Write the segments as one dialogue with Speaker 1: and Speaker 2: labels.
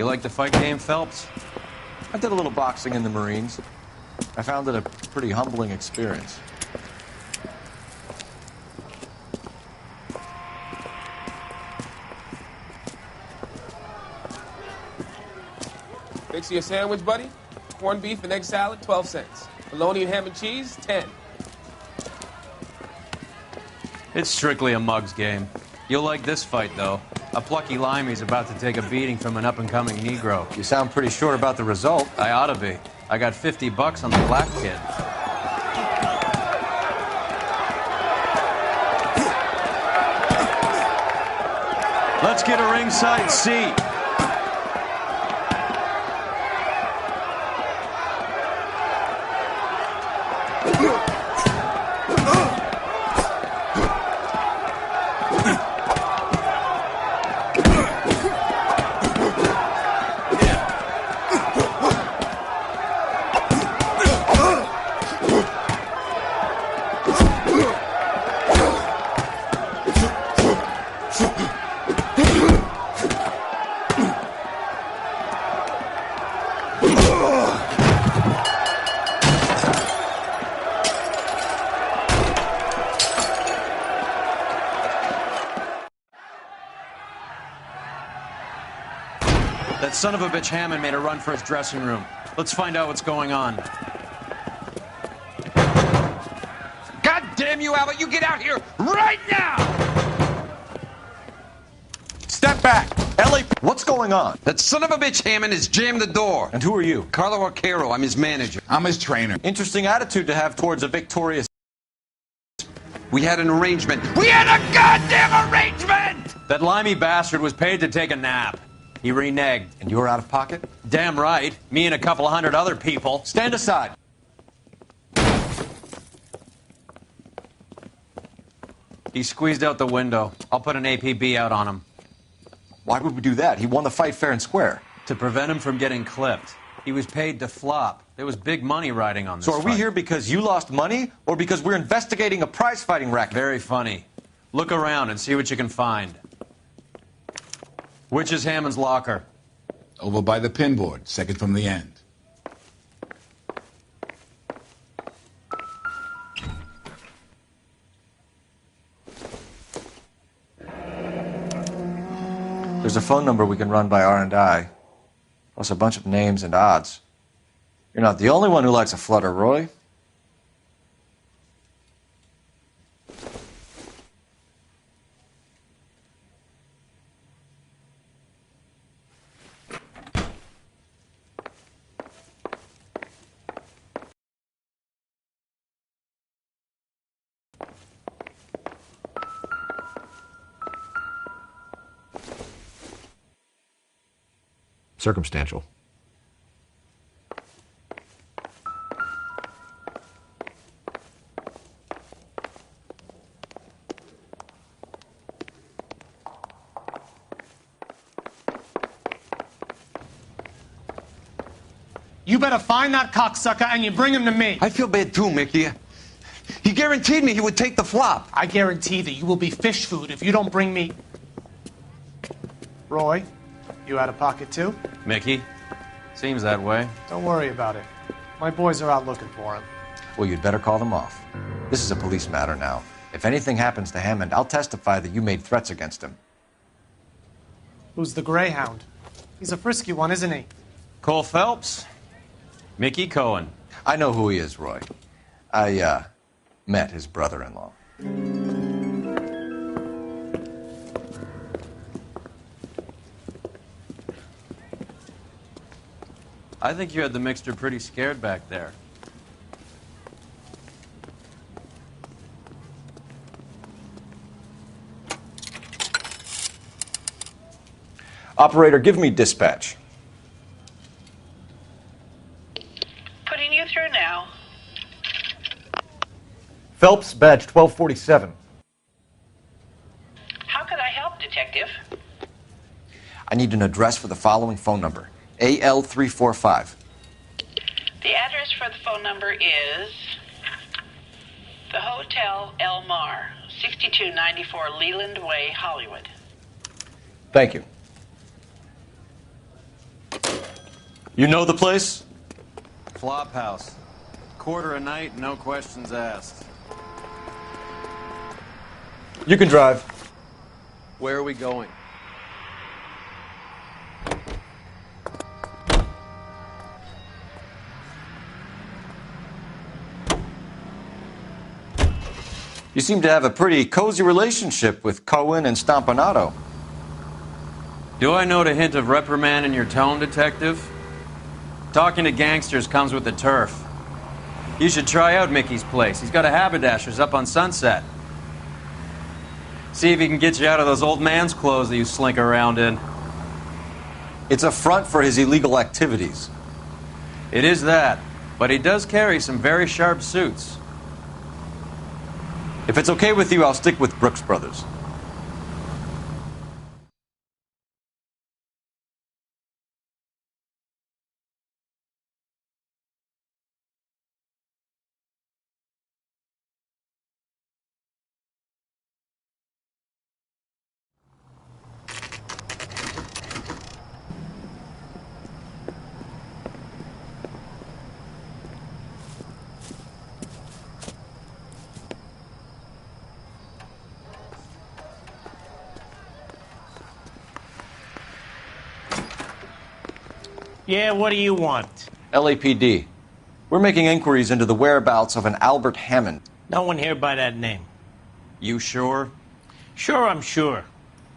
Speaker 1: You like the fight game, Phelps?
Speaker 2: I did a little boxing in the Marines. I found it a pretty humbling experience.
Speaker 3: Fix you a sandwich, buddy? Corned beef and egg salad, 12 cents. Bologna and ham and cheese, 10.
Speaker 1: It's strictly a mug's game. You'll like this fight, though. A plucky limey's about to take a beating from an up-and-coming Negro.
Speaker 2: You sound pretty sure about the result.
Speaker 1: I ought to be. I got $50 on the black kid. Let's get a ringside seat. That son of a bitch Hammond made a run for his dressing room. Let's find out what's going on.
Speaker 4: God damn you, Albert! You get out here right now!
Speaker 2: Step back! Ellie, what's going on?
Speaker 4: That son of a bitch Hammond has jammed the door.
Speaker 2: And who are you?
Speaker 4: Carlo Arcaro. I'm his manager.
Speaker 5: I'm his trainer.
Speaker 2: Interesting attitude to have towards a victorious...
Speaker 4: We had an arrangement. We had a goddamn arrangement!
Speaker 1: That limey bastard was paid to take a nap. He reneged.
Speaker 2: And you were out of pocket?
Speaker 1: Damn right. Me and a couple of hundred other people.
Speaker 2: Stand aside.
Speaker 1: He squeezed out the window. I'll put an APB out on him.
Speaker 2: Why would we do that? He won the fight fair and square.
Speaker 1: To prevent him from getting clipped. He was paid to flop. There was big money riding on this
Speaker 2: So are we
Speaker 1: fight.
Speaker 2: here because you lost money, or because we're investigating a prize-fighting racket?
Speaker 1: Very funny. Look around and see what you can find. Which is Hammond's locker?
Speaker 5: Over by the pinboard, second from the end.
Speaker 2: There's a phone number we can run by R&I, plus a bunch of names and odds. You're not the only one who likes a flutter, Roy. Circumstantial.
Speaker 6: You better find that cocksucker and you bring him to me.
Speaker 4: I feel bad too, Mickey. He guaranteed me he would take the flop.
Speaker 6: I guarantee that you will be fish food if you don't bring me... Roy, you out of pocket too?
Speaker 1: Mickey? Seems that way.
Speaker 6: Don't worry about it. My boys are out looking for him.
Speaker 2: Well, you'd better call them off. This is a police matter now. If anything happens to Hammond, I'll testify that you made threats against him.
Speaker 6: Who's the Greyhound? He's a frisky one, isn't he?
Speaker 1: Cole Phelps? Mickey Cohen.
Speaker 2: I know who he is, Roy. I, met his brother-in-law.
Speaker 1: I think you had the mixture pretty scared back there.
Speaker 2: Operator, give me dispatch.
Speaker 7: Putting you through now.
Speaker 2: Phelps, badge 1247.
Speaker 7: How could I help, Detective?
Speaker 2: I need an address for the following phone number. AL345.
Speaker 7: The address for the phone number is the Hotel El Mar, 6294 Leland Way, Hollywood.
Speaker 2: Thank you. You know the place?
Speaker 1: Flop house. Quarter a night, no questions asked.
Speaker 2: You can drive.
Speaker 1: Where are we going?
Speaker 2: You seem to have a pretty cozy relationship with Cohen and Stompanato.
Speaker 1: Do I note a hint of reprimand in your tone, detective? Talking to gangsters comes with the turf. You should try out Mickey's place. He's got a haberdasher's up on Sunset. See if he can get you out of those old man's clothes that you slink around in.
Speaker 2: It's a front for his illegal activities.
Speaker 1: It is that, but he does carry some very sharp suits.
Speaker 2: If it's okay with you, I'll stick with Brooks Brothers.
Speaker 8: Yeah, what do you want?
Speaker 2: LAPD. We're making inquiries into the whereabouts of an Albert Hammond.
Speaker 8: No one here by that name.
Speaker 1: You sure?
Speaker 8: Sure, I'm sure.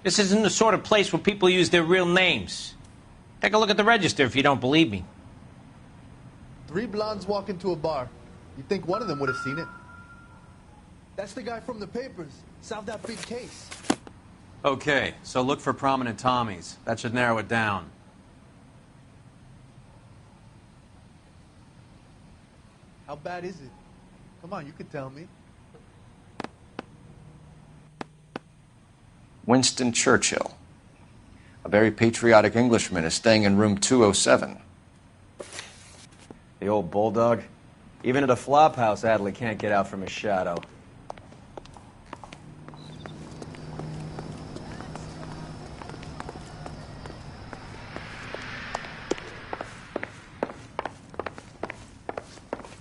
Speaker 8: This isn't the sort of place where people use their real names. Take a look at the register if you don't believe me.
Speaker 9: 3 blondes walk into a bar. You'd think one of them would have seen it. That's the guy from the papers. Solved that big case.
Speaker 1: Okay, so look for prominent Tommies. That should narrow it down.
Speaker 9: How bad is it? Come on, you could tell me.
Speaker 2: Winston Churchill. A very patriotic Englishman is staying in room 207.
Speaker 1: The old bulldog. Even at a flop house, Adley can't get out from his shadow.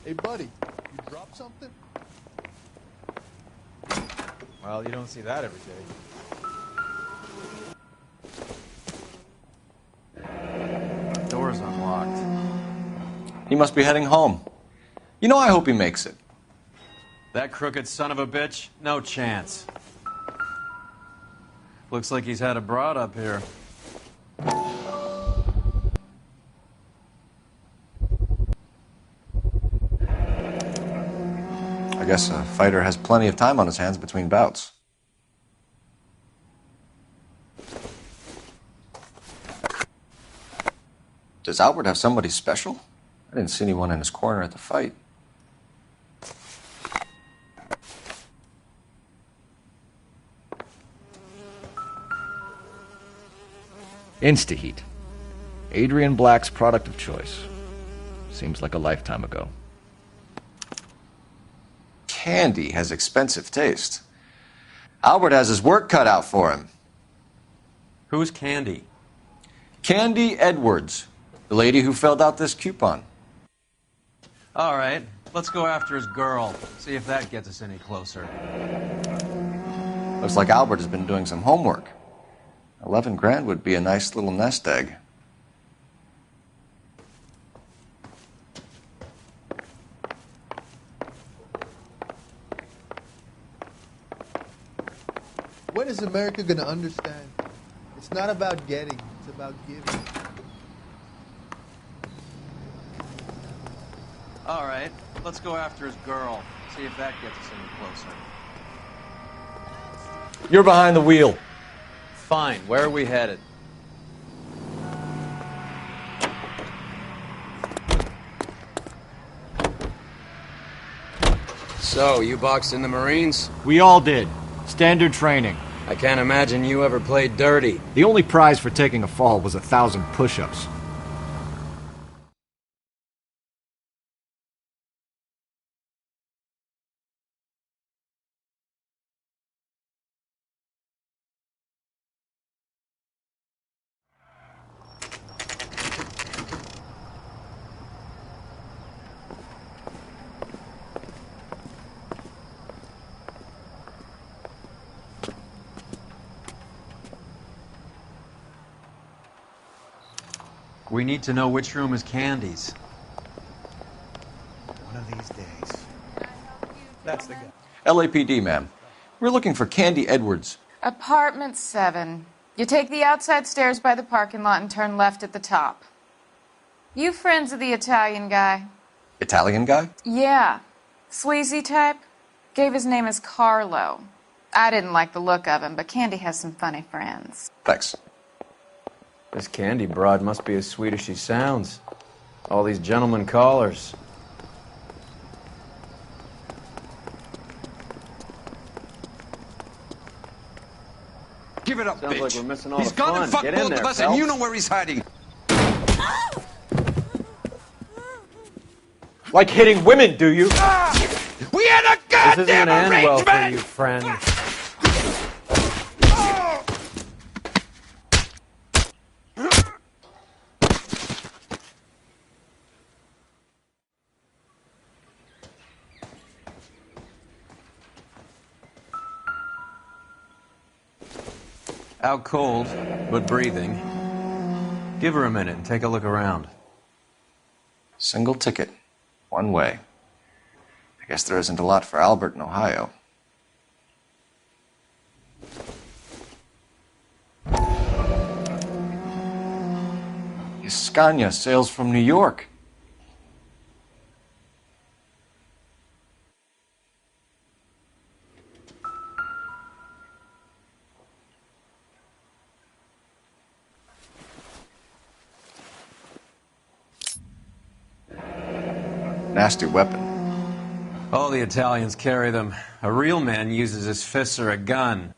Speaker 9: Hey, buddy, you dropped something?
Speaker 10: Well, you don't see that every day.
Speaker 1: Door's unlocked.
Speaker 2: He must be heading home. You know, I hope he makes it.
Speaker 1: That crooked son of a bitch? No chance. Looks like he's had a broad up here.
Speaker 2: I guess a fighter has plenty of time on his hands between bouts. Does Albert have somebody special? I didn't see anyone in his corner at the fight.
Speaker 11: Instaheat. Adrian Black's product of choice. Seems like a lifetime ago.
Speaker 2: Candy has expensive taste. Albert has his work cut out for him.
Speaker 1: Who's Candy?
Speaker 2: Candy Edwards, the lady who filled out this coupon.
Speaker 1: All right, let's go after his girl. See if that gets us any closer.
Speaker 2: Looks like Albert has been doing some homework. 11 grand would be a nice little nest egg.
Speaker 9: When is America going to understand? It's not about getting, it's about giving.
Speaker 1: All right, let's go after his girl. See if that gets us any closer.
Speaker 2: You're behind the wheel.
Speaker 1: Fine, where are we headed?
Speaker 4: So, you boxed in the Marines?
Speaker 11: We all did. Standard training.
Speaker 4: I can't imagine you ever played dirty.
Speaker 11: The only prize for taking a fall was 1,000 push-ups.
Speaker 1: We need to know which room is Candy's.
Speaker 10: One of these days. That's the guy.
Speaker 2: LAPD, ma'am. We're looking for Candy Edwards.
Speaker 12: Apartment 7. You take the outside stairs by the parking lot and turn left at the top. You friends of the Italian guy?
Speaker 2: Italian guy?
Speaker 12: Yeah. Sleazy type? Gave his name as Carlo. I didn't like the look of him, but Candy has some funny friends.
Speaker 2: Thanks.
Speaker 1: This Candy broad must be as sweet as she sounds. All these gentlemen callers.
Speaker 4: Give it up,
Speaker 1: Sounds
Speaker 4: bitch.
Speaker 1: like we're missing all
Speaker 4: He's
Speaker 1: the
Speaker 4: gonna
Speaker 1: fun.
Speaker 4: fuck
Speaker 1: Get in
Speaker 4: both
Speaker 1: there,
Speaker 4: of us,
Speaker 1: Phelps.
Speaker 4: and you know where he's hiding.
Speaker 10: Like hitting women, do you?
Speaker 4: We had a
Speaker 1: This isn't
Speaker 4: goddamn
Speaker 1: gonna end well for
Speaker 4: arrangement!
Speaker 1: you, friend. Out cold, but breathing. Give her a minute and take a look around.
Speaker 2: Single ticket. One way. I guess there isn't a lot for Albert in Ohio. Scania sails from New York. Nasty weapon.
Speaker 1: All the Italians carry them. A real man uses his fists or a gun.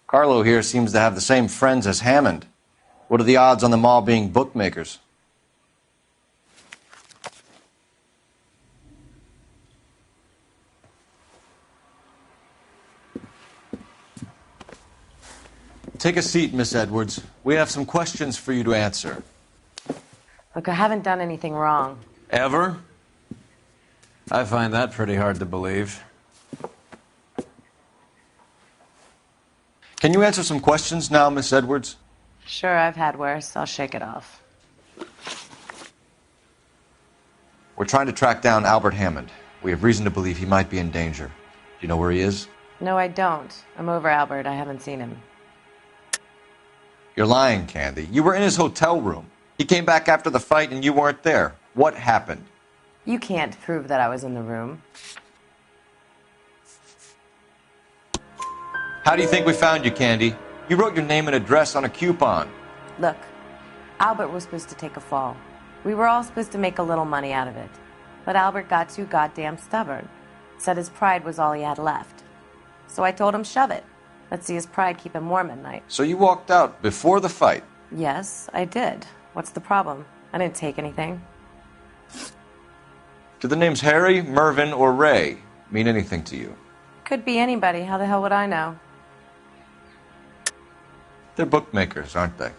Speaker 2: Carlo here seems to have the same friends as Hammond. What are the odds on them all being bookmakers? Take a seat, Miss Edwards. We have some questions for you to answer.
Speaker 13: Look, I haven't done anything wrong.
Speaker 1: Ever? I find that pretty hard to believe.
Speaker 2: Can you answer some questions now, Miss Edwards?
Speaker 13: Sure, I've had worse. I'll shake it off.
Speaker 2: We're trying to track down Albert Hammond. We have reason to believe he might be in danger. Do you know where he is?
Speaker 13: No, I don't. I'm over Albert. I haven't seen him.
Speaker 2: You're lying, Candy. You were in his hotel room. He came back after the fight and you weren't there. What happened?
Speaker 13: You can't prove that I was in the room.
Speaker 2: How do you think we found you, Candy? You wrote your name and address on a coupon.
Speaker 13: Look, Albert was supposed to take a fall. We were all supposed to make a little money out of it. But Albert got too goddamn stubborn. Said his pride was all he had left. So I told him, shove it. Let's see his pride keep him warm at night.
Speaker 2: So you walked out before the fight?
Speaker 13: Yes, I did. What's the problem? I didn't take anything.
Speaker 2: Do the names Harry, Mervyn, or Ray mean anything to you?
Speaker 13: Could be anybody. How the hell would I know?
Speaker 2: They're bookmakers, aren't they?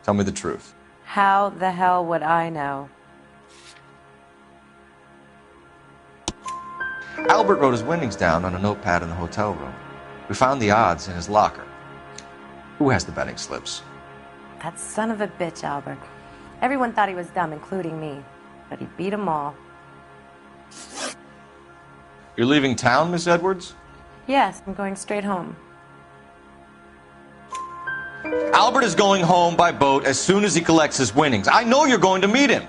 Speaker 2: Tell me the truth.
Speaker 13: How the hell would I know?
Speaker 2: Albert wrote his winnings down on a notepad in the hotel room. We found the odds in his locker. Who has the betting slips?
Speaker 13: That son of a bitch, Albert. Everyone thought he was dumb, including me. But he beat them all.
Speaker 2: You're leaving town, Miss Edwards?
Speaker 13: Yes, I'm going straight home.
Speaker 2: Albert is going home by boat as soon as he collects his winnings. I know you're going to meet him.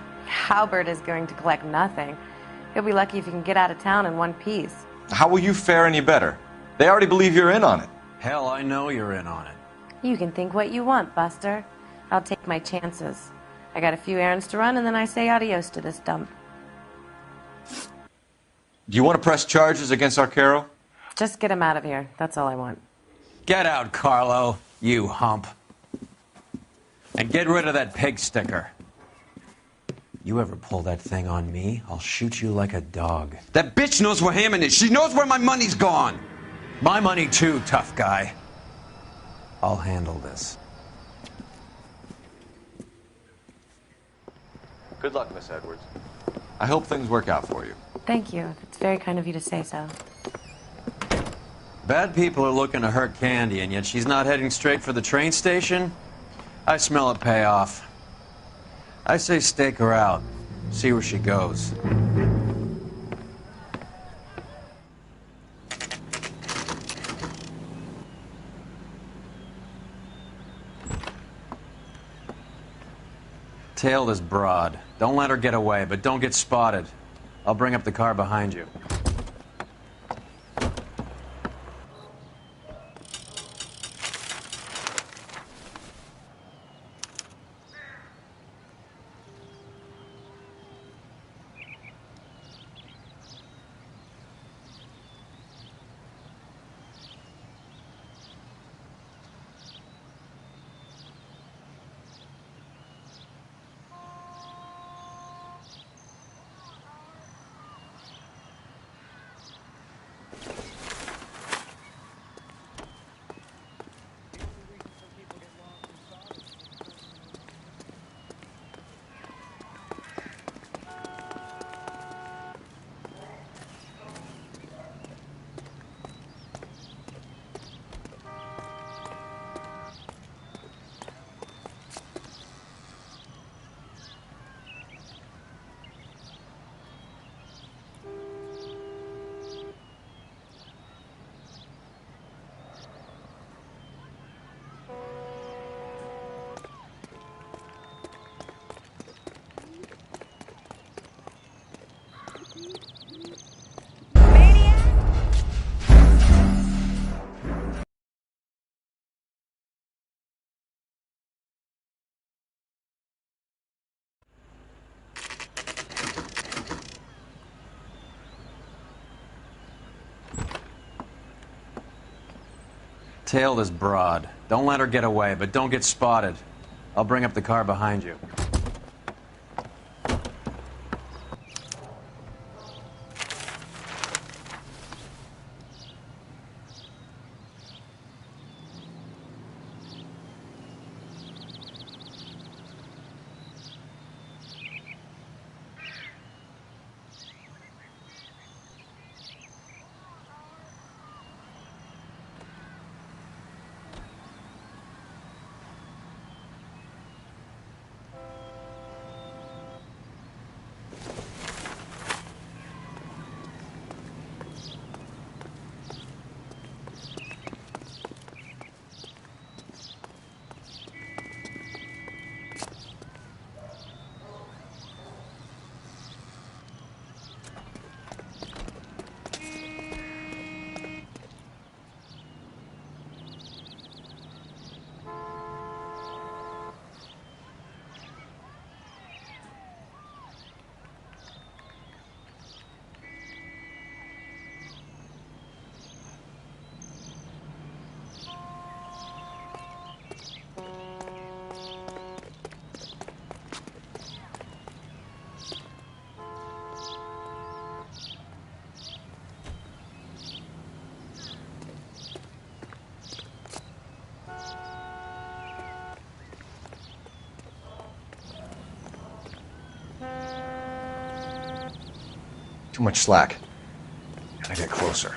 Speaker 13: Albert is going to collect nothing. He'll be lucky if he can get out of town in one piece.
Speaker 2: How will you fare any better? They already believe you're in on it.
Speaker 1: Hell, I know you're in on it.
Speaker 13: You can think what you want, Buster. I'll take my chances. I got a few errands to run, and then I say adios to this dump.
Speaker 2: Do you want to press charges against Arcaro?
Speaker 13: Just get him out of here. That's all I want.
Speaker 1: Get out, Carlo, you hump. And get rid of that pig sticker. You ever pull that thing on me, I'll shoot you like a dog.
Speaker 4: That bitch knows where Hammond is. She knows where my money's gone.
Speaker 1: My money too, tough guy. I'll handle this.
Speaker 2: Good luck, Miss Edwards. I hope things work out for you.
Speaker 13: Thank you. It's very kind of you to say so.
Speaker 1: Bad people are looking to hurt Candy, and yet she's not heading straight for the train station? I smell a payoff. I say stake her out. See where she goes. Tail this broad. Don't let her get away, but don't get spotted. I'll bring up the car behind you. Tail this broad. Don't let her get away, but don't get spotted. I'll bring up the car behind you.
Speaker 2: Too much slack. Gotta get closer.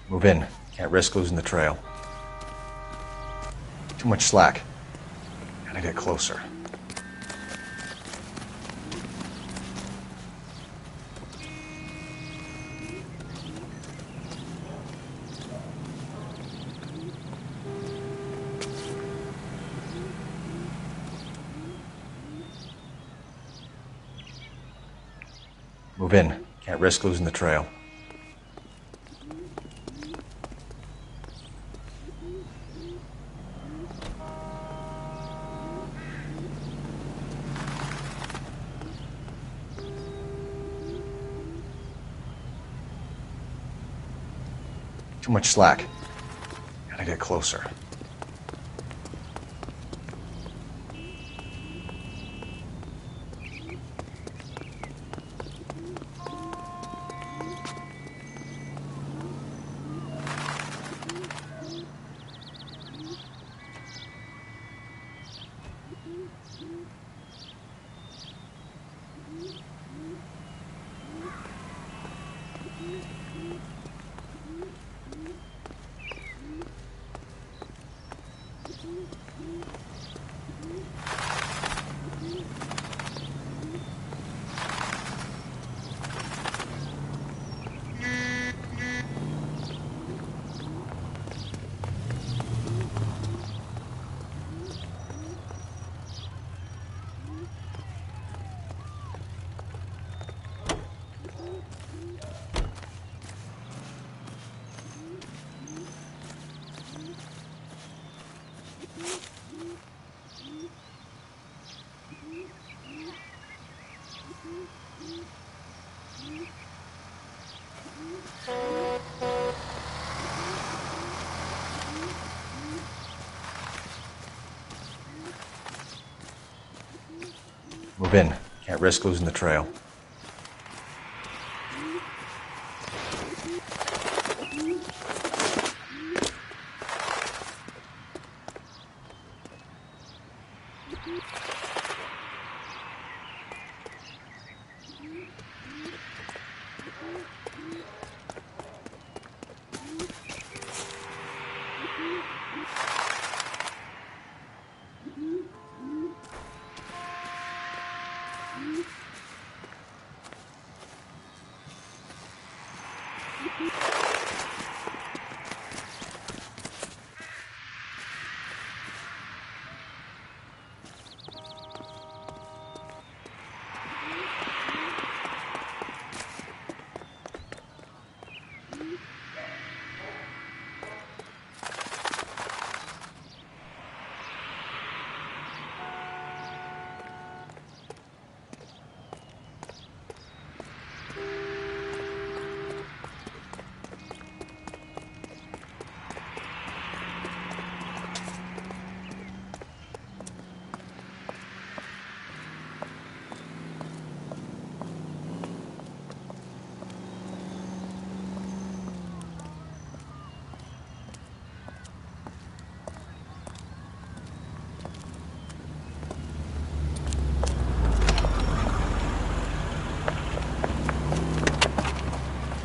Speaker 2: Move in. Can't risk losing the trail. Too much slack. Gotta get closer. Move in. Can't risk losing the trail. Too much slack. Gotta get closer. Move in. Can't risk losing the trail.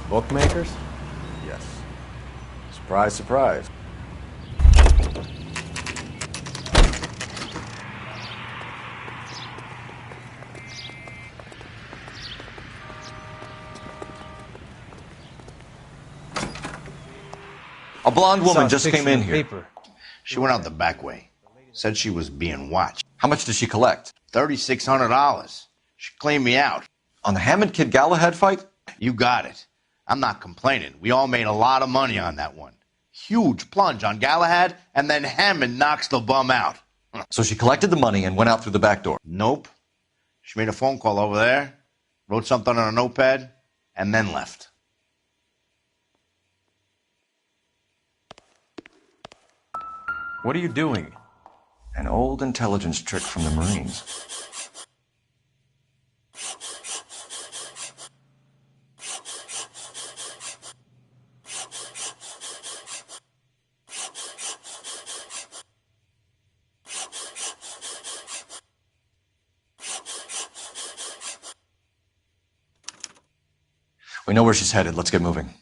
Speaker 14: Bookmakers?
Speaker 2: Yes. Surprise, surprise. A blonde woman just came in here.
Speaker 15: She went out the back way. Said she was being watched.
Speaker 2: How much did she collect?
Speaker 15: $3,600. She cleaned me out.
Speaker 2: On the Hammond Kid Galahad fight?
Speaker 15: You got it. I'm not complaining. We all made a lot of money on that one. Huge plunge on Galahad, and then Hammond knocks the bum out.
Speaker 2: So she collected the money and went out through the back door?
Speaker 15: Nope. She made a phone call over there, wrote something on a notepad, and then left.
Speaker 1: What are you doing?
Speaker 2: An old intelligence trick from the Marines. We know where she's headed. Let's get moving.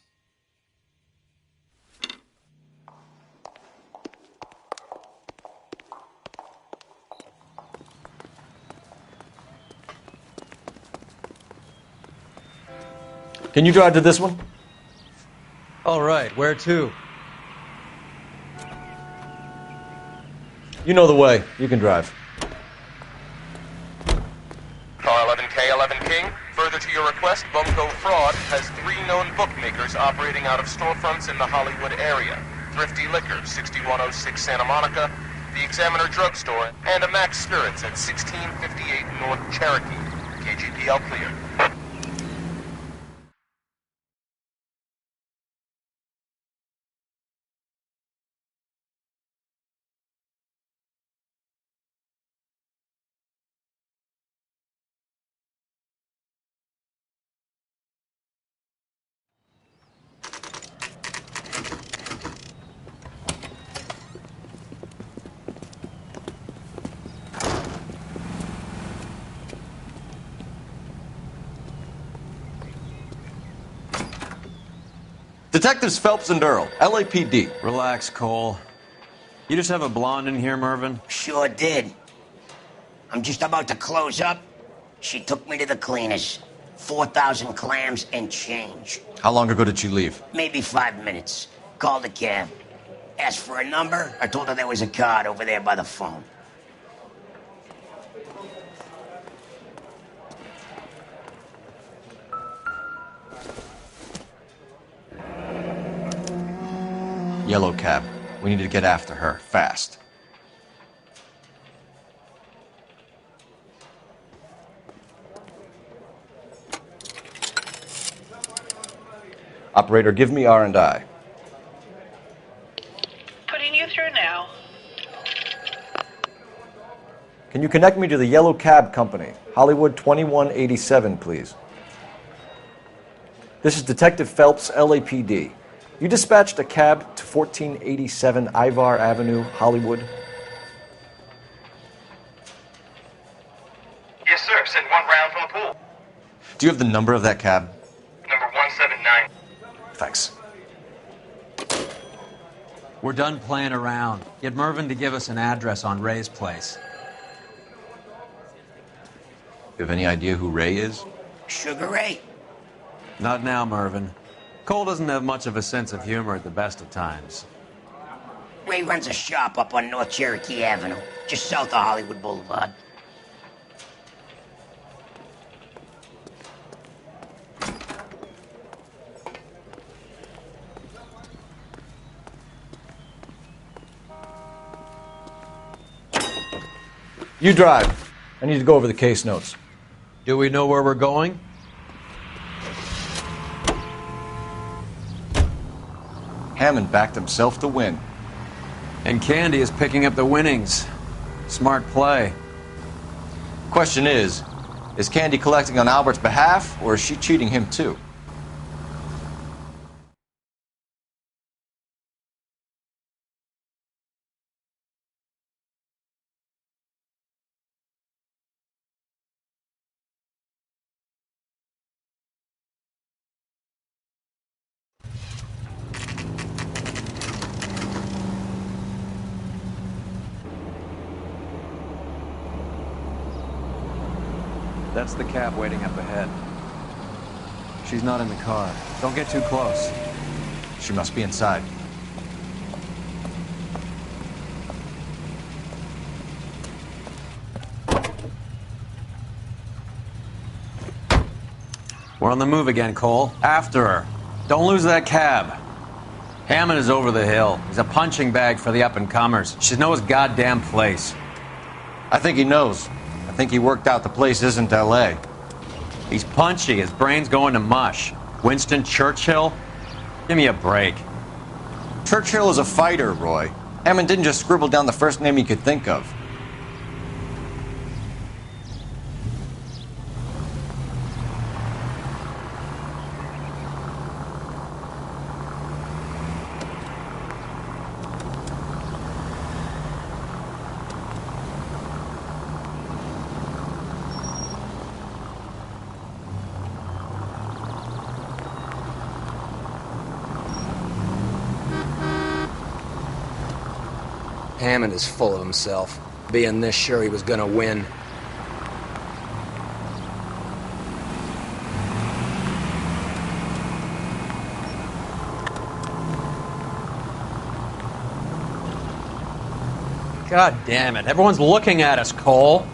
Speaker 2: Can you drive to this one?
Speaker 14: All right, where to?
Speaker 2: You know the way. You can drive.
Speaker 16: Car 11K, 11 King. Further to your request, Bunko Fraud has 3 known bookmakers operating out of storefronts in the Hollywood area. Thrifty Liquor, 6106 Santa Monica, the Examiner Drugstore, and a Max Spirits at 1658 North Cherokee. KGPL clear.
Speaker 2: Detectives Phelps and Earl, LAPD.
Speaker 1: Relax, Cole. You just have a blonde in here, Mervyn?
Speaker 17: Sure did. I'm just about to close up. She took me to the cleaners. 4,000 clams and change.
Speaker 2: How long ago did she leave?
Speaker 17: Maybe 5 minutes. Called a cab. Asked for a number. I told her there was a card over there by the phone.
Speaker 2: Yellow cab. We need to get after her, fast. Operator, give me R&I.
Speaker 7: Putting you through now.
Speaker 2: Can you connect me to the Yellow Cab Company, Hollywood 2187, please? This is Detective Phelps, LAPD. You dispatched a cab to 1487 Ivar Avenue, Hollywood?
Speaker 16: Yes, sir. Send one round from the pool.
Speaker 2: Do you have the number of that cab?
Speaker 16: Number 179.
Speaker 2: Thanks.
Speaker 1: We're done playing around. Get Mervyn to give us an address on Ray's place.
Speaker 2: You have any idea who Ray is?
Speaker 17: Sugar Ray.
Speaker 1: Not now, Mervyn. Cole doesn't have much of a sense of humor at the best of times.
Speaker 17: Ray runs a shop up on North Cherokee Avenue, just south of Hollywood Boulevard.
Speaker 2: You drive. I need to go over the case notes.
Speaker 1: Do we know where we're going?
Speaker 2: Hammond backed himself to win.
Speaker 1: And Candy is picking up the winnings. Smart play.
Speaker 2: Question is Candy collecting on Albert's behalf, or is she cheating him too?
Speaker 1: That's the cab waiting up ahead. She's not in the car. Don't get too close.
Speaker 2: She must be inside.
Speaker 1: We're on the move again, Cole. After her. Don't lose that cab. Hammond is over the hill. He's a punching bag for the up-and-comers. She knows his goddamn place.
Speaker 2: I think he knows. I think he worked out the place isn't L.A.
Speaker 1: He's punchy. His brain's going to mush. Winston Churchill? Give me a break.
Speaker 2: Churchill is a fighter, Roy. Hammond didn't just scribble down the first name he could think of.
Speaker 18: Hammond is full of himself, being this sure he was gonna win.
Speaker 1: God damn it. Everyone's looking at us, Cole.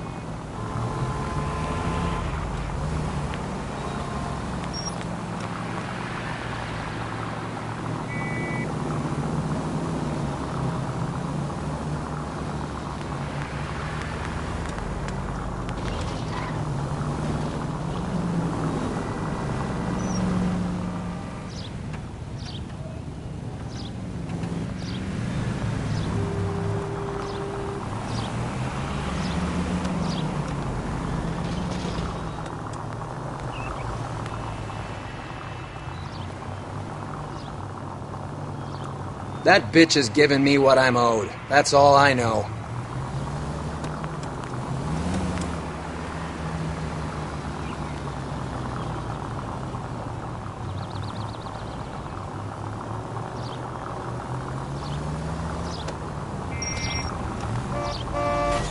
Speaker 18: That bitch is giving me what I'm owed. That's all I know.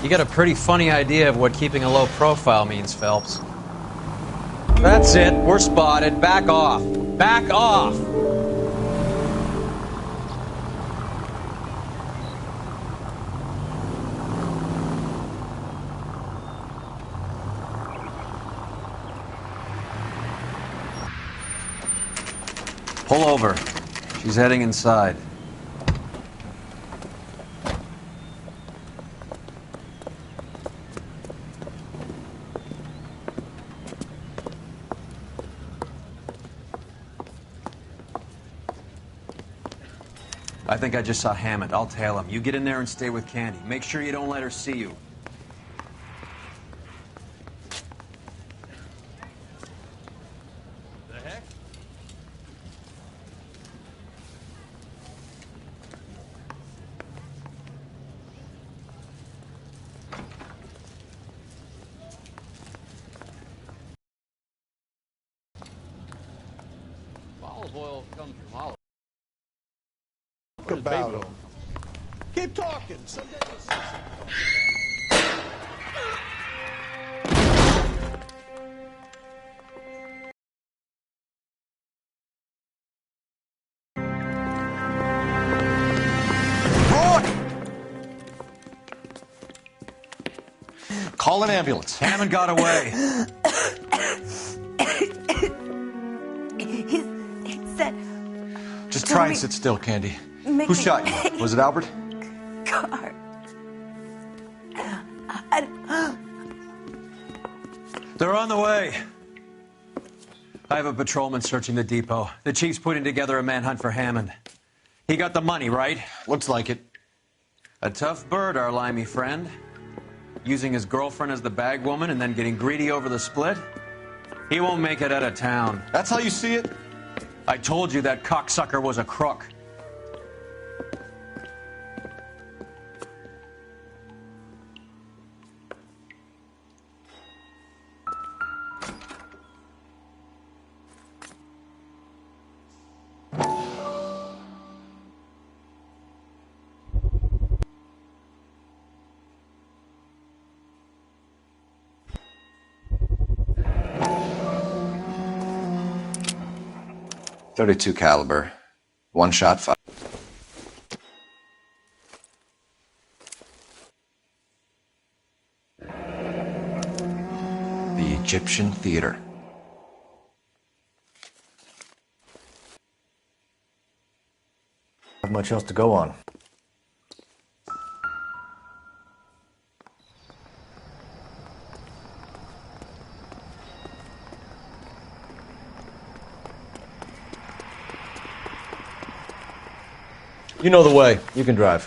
Speaker 1: You got a pretty funny idea of what keeping a low profile means, Phelps. That's it. We're spotted. Back off. Back off! Pull over. She's heading inside. I think I just saw Hammond. I'll tail him. You get in there and stay with Candy. Make sure you don't let her see you.
Speaker 2: The heck? Olive oil comes from olive.
Speaker 9: About him. Keep talking. Someday you'll see
Speaker 2: Call an ambulance.
Speaker 1: Hammond got away.
Speaker 13: He said...
Speaker 2: Just try and sit still, Candy. Who shot you? Was it Albert?
Speaker 13: Car.
Speaker 1: They're on the way. I have a patrolman searching the depot. The chief's putting together a manhunt for Hammond. He got the money, right?
Speaker 2: Looks like it.
Speaker 1: A tough bird, our limey friend. Using his girlfriend as the bag woman and then getting greedy over the split. He won't make it out of town.
Speaker 2: That's how you see it?
Speaker 1: I told you that cocksucker was a crook.
Speaker 2: .32 caliber. One shot fire. The Egyptian Theater. Not much else to go on. You know the way. You can drive.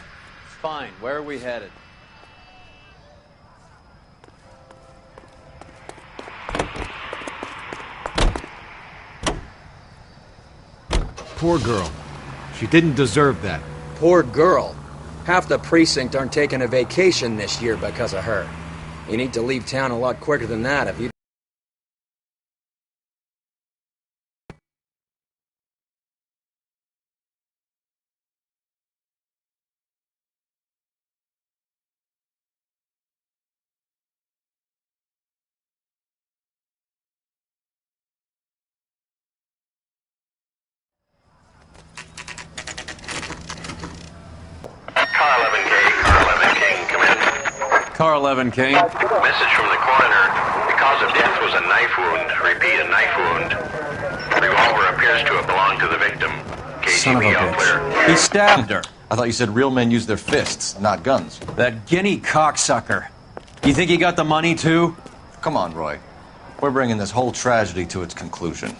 Speaker 1: Fine. Where are we headed?
Speaker 10: Poor girl. She didn't deserve that.
Speaker 18: Poor girl. Half the precinct aren't taking a vacation this year because of her. You need to leave town a lot quicker than that if you...
Speaker 1: Car 11 King.
Speaker 19: Message from the coroner. The cause of death was a knife wound. Repeat, a knife wound. The revolver appears to have belonged to the victim.
Speaker 1: Son of a bitch. He stabbed her.
Speaker 2: I thought you said real men use their fists, not guns.
Speaker 1: That guinea cocksucker. You think he got the money, too?
Speaker 2: Come on, Roy. We're bringing this whole tragedy to its conclusion.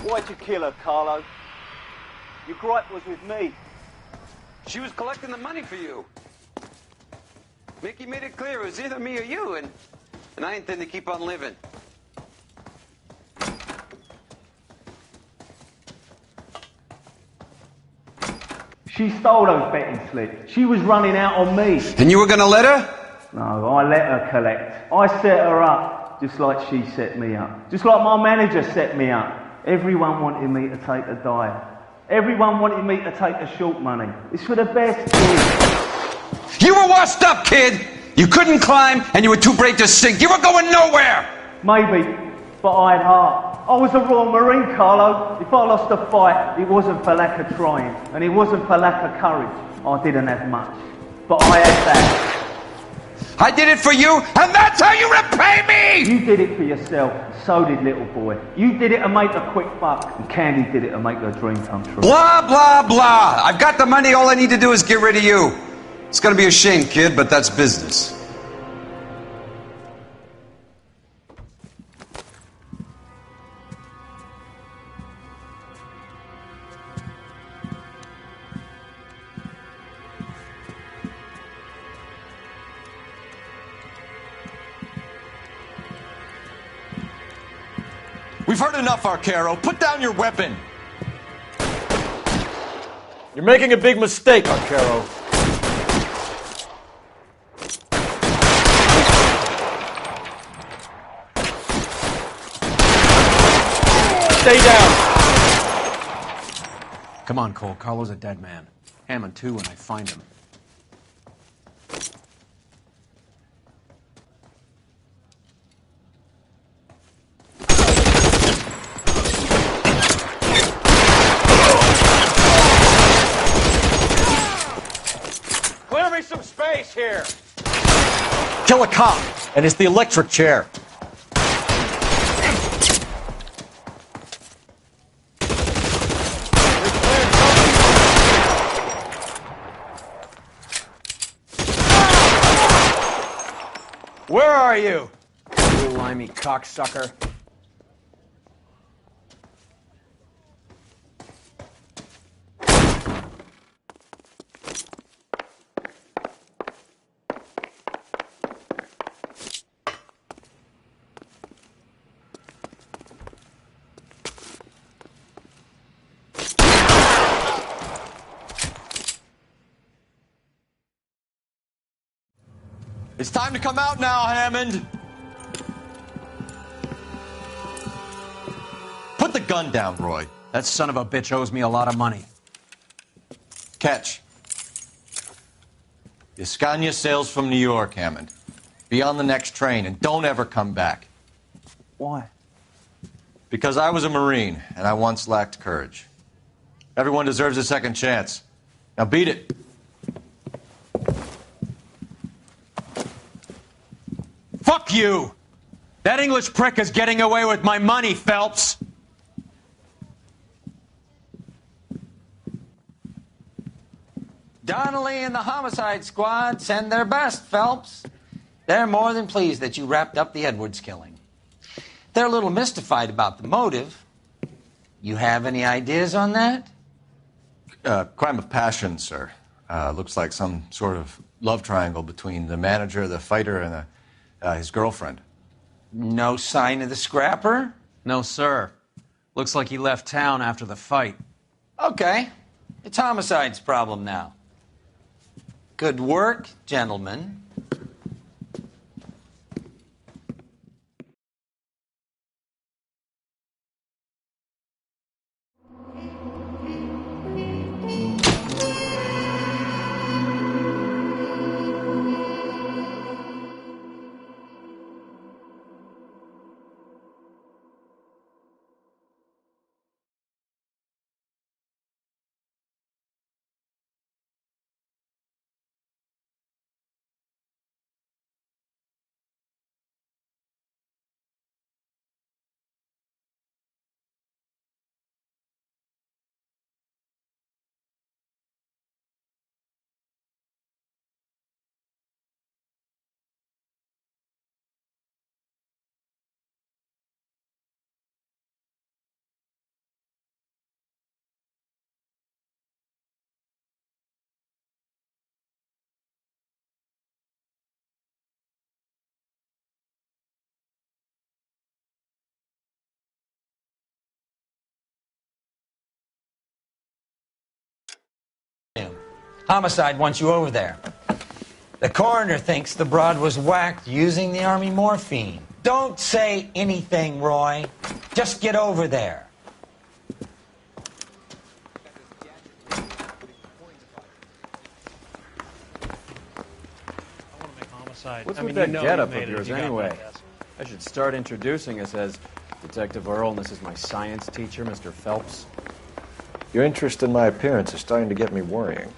Speaker 20: Why'd you kill her, Carlo? Your gripe was with me.
Speaker 4: She was collecting the money for you. Mickey made it clear it was either me or you, and I intend to keep on living.
Speaker 20: She stole those betting slips. She was running out on me.
Speaker 4: And you were gonna let her?
Speaker 20: No, I let her collect. I set her up, just like she set me up. Just like my manager set me up. Everyone wanted me to take a dive. Everyone wanted me to take the short money. It's for the best, kid.
Speaker 4: You were washed up, kid! You couldn't climb, and you were too brave to sink. You were going nowhere!
Speaker 20: Maybe, but I had heart. I was a Royal Marine, Carlo. If I lost a fight, it wasn't for lack of trying, and it wasn't for lack of courage. I didn't have much, but I had that.
Speaker 4: I did it for you, and that's how you repay me!
Speaker 20: You did it for yourself, so did little boy. You did it to make a quick buck, and Candy did it to make her dream come true.
Speaker 4: Blah, blah, blah. I've got the money. All I need to do is get rid of you.
Speaker 1: It's gonna be a shame, kid, but that's business.
Speaker 2: We've heard enough, Arcaro. Put down your weapon. You're making a big mistake, Arcaro. Stay down.
Speaker 1: Come on, Cole. Carlo's a dead man. Hammond too when I find him.
Speaker 8: Clear me some space here.
Speaker 2: Kill a cop, and it's the electric chair.
Speaker 8: Where are you? You limey cocksucker.
Speaker 2: It's time to come out now, Hammond. Put the gun down, Roy.
Speaker 1: That son of a bitch owes me a lot of money.
Speaker 2: Catch. The Scania sails from New York, Hammond. Be on the next train and don't ever come back.
Speaker 14: Why?
Speaker 2: Because I was a Marine and I once lacked courage. Everyone deserves a second chance. Now beat it.
Speaker 1: Fuck you! That English prick is getting away with my money, Phelps!
Speaker 8: Donnelly and the homicide squad send their best, Phelps. They're more than pleased that you wrapped up the Edwards killing. They're a little mystified about the motive. You have any ideas on that?
Speaker 2: Crime of passion, sir. Looks like some sort of love triangle between the manager, the fighter, and his girlfriend.
Speaker 8: No sign of the scrapper?
Speaker 1: No, sir. Looks like he left town after the fight.
Speaker 8: Okay. It's homicide's problem now. Good work, gentlemen. Homicide wants you over there. The coroner thinks the broad was whacked using the army morphine. Don't say anything, Roy. Just get over there.
Speaker 1: What's with that getup of yours anyway? I should start introducing us as Detective Earl, and this is my science teacher, Mr. Phelps.
Speaker 2: Your interest in my appearance is starting to get me worrying.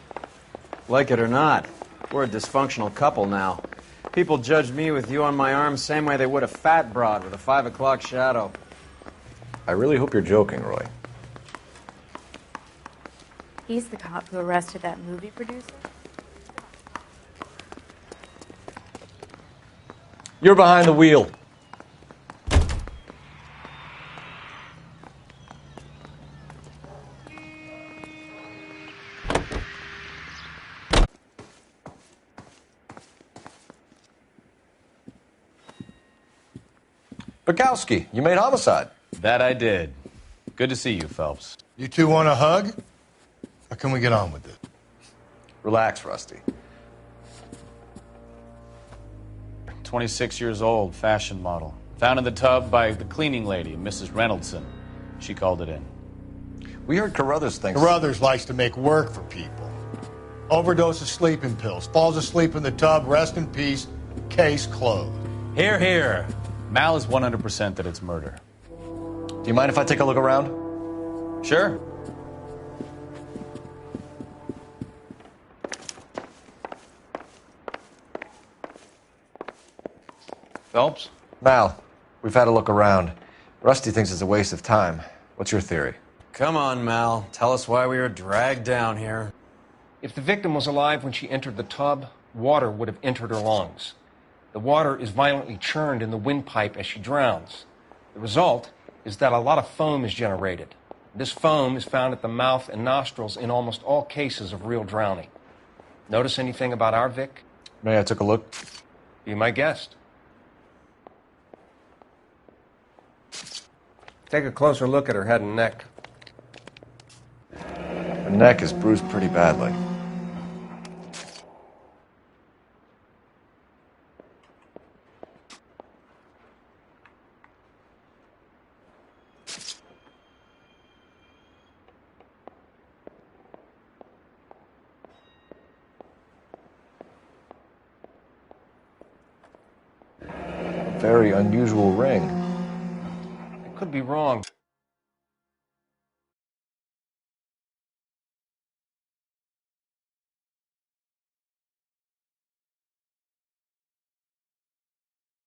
Speaker 1: Like it or not, we're a dysfunctional couple now. People judge me with you on my arm same way they would a fat broad with a 5 o'clock shadow.
Speaker 2: I really hope you're joking, Roy.
Speaker 13: He's the cop who arrested that movie producer?
Speaker 11: You're behind the wheel. Bukowski, you made homicide.
Speaker 21: That I did. Good to see you, Phelps.
Speaker 22: You two want a hug? Or can we get on with it?
Speaker 11: Relax, Rusty.
Speaker 21: 26 years old, fashion model. Found in the tub by the cleaning lady, Mrs. Reynoldson. She called it in.
Speaker 11: We heard Carruthers thinks...
Speaker 22: Carruthers likes to make work for people. Overdose of sleeping pills. Falls asleep in the tub. Rest in peace. Case closed.
Speaker 21: Here, here. Mal is 100% that it's murder.
Speaker 11: Do you mind if I take a look around?
Speaker 21: Sure. Phelps?
Speaker 11: Mal, we've had a look around. Rusty thinks it's a waste of time. What's your theory?
Speaker 1: Come on, Mal. Tell us why we were dragged down here.
Speaker 10: If the victim was alive when she entered the tub, water would have entered her lungs. The water is violently churned in the windpipe as she drowns. The result is that a lot of foam is generated. This foam is found at the mouth and nostrils in almost all cases of real drowning. Notice anything about our Vic?
Speaker 11: May I took a look?
Speaker 10: Be my guest. Take a closer look at her head and neck.
Speaker 11: Her neck is bruised pretty badly. Very unusual ring.
Speaker 10: I could be wrong.